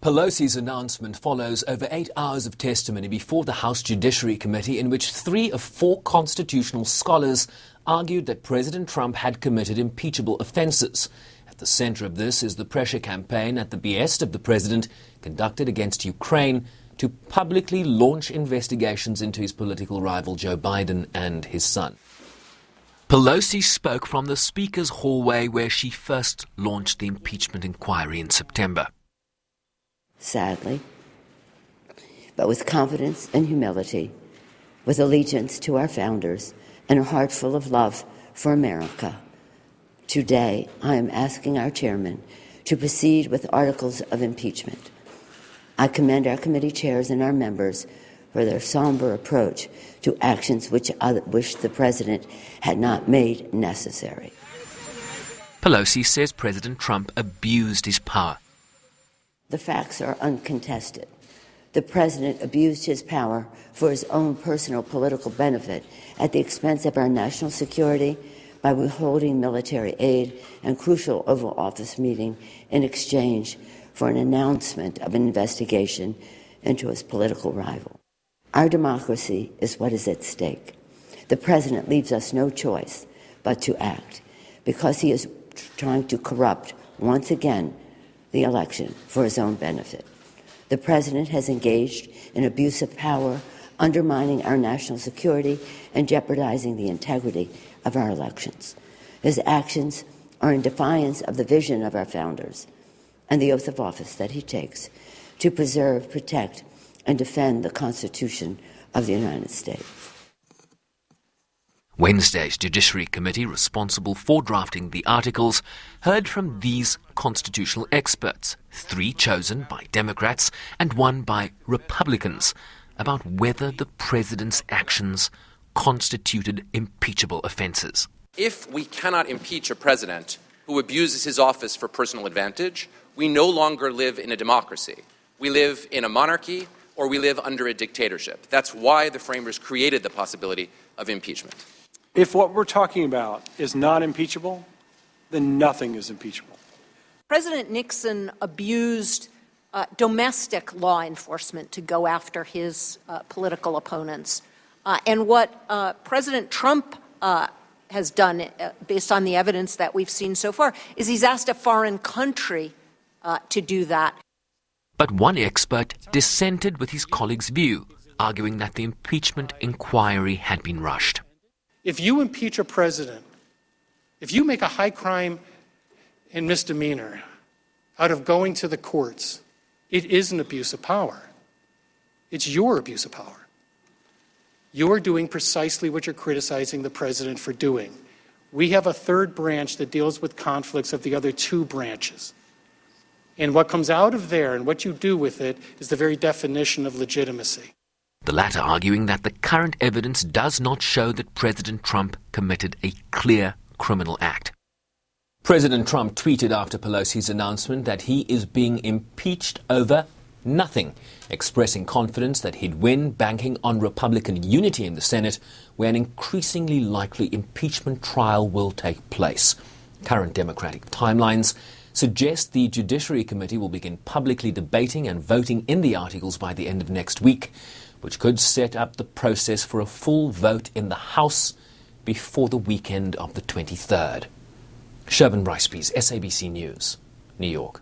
Pelosi's announcement follows over 8 hours of testimony before the House Judiciary Committee in which 3 of 4 constitutional scholars argued that President Trump had committed impeachable offences. At the centre of this is the pressure campaign at the behest of the president conducted against Ukraine to publicly launch investigations into his political rival Joe Biden and his son. Pelosi spoke from the Speaker's hallway where she first launched the impeachment inquiry in September. Sadly, but with confidence and humility, with allegiance to our founders and a heart full of love for America, today I am asking our chairman to proceed with articles of impeachment. I commend our committee chairs and our members for their somber approach to actions which I wish the president had not made necessary. Pelosi says President Trump abused his power. The facts are uncontested. The president abused his power for his own personal political benefit at the expense of our national security by withholding military aid and crucial Oval Office meeting in exchange for an announcement of an investigation into his political rival. Our democracy is what is at stake. The president leaves us no choice but to act because he is trying to corrupt once again the election for his own benefit. The president has engaged in abuse of power, undermining our national security and jeopardizing the integrity of our elections. His actions are in defiance of the vision of our founders and the oath of office that he takes to preserve, protect, and defend the Constitution of the United States. Wednesday's Judiciary Committee, responsible for drafting the articles, heard from these constitutional experts, 3 chosen by Democrats and 1 by Republicans, about whether the president's actions constituted impeachable offences. If we cannot impeach a president who abuses his office for personal advantage, we no longer live in a democracy. We live in a monarchy, or we live under a dictatorship. That's why the framers created the possibility of impeachment. If what we're talking about is not impeachable, then nothing is impeachable. President Nixon abused domestic law enforcement to go after his political opponents. And what President Trump has done, based on the evidence that we've seen so far, is he's asked a foreign country to do that. But one expert dissented with his colleague's view, arguing that the impeachment inquiry had been rushed. If you impeach a president, if you make a high crime and misdemeanor out of going to the courts, it is an abuse of power. It's your abuse of power. You're doing precisely what you're criticizing the president for doing. We have a third branch that deals with conflicts of the other 2 branches. And what comes out of there and what you do with it is the very definition of legitimacy. The latter arguing that the current evidence does not show that President Trump committed a clear criminal act. President Trump tweeted after Pelosi's announcement that he is being impeached over nothing, expressing confidence that he'd win, banking on Republican unity in the Senate, where an increasingly likely impeachment trial will take place. Current Democratic timelines suggest the Judiciary Committee will begin publicly debating and voting in the articles by the end of next week, which could set up the process for a full vote in the House before the weekend of the 23rd. Shervin Ricepies, SABC News, New York.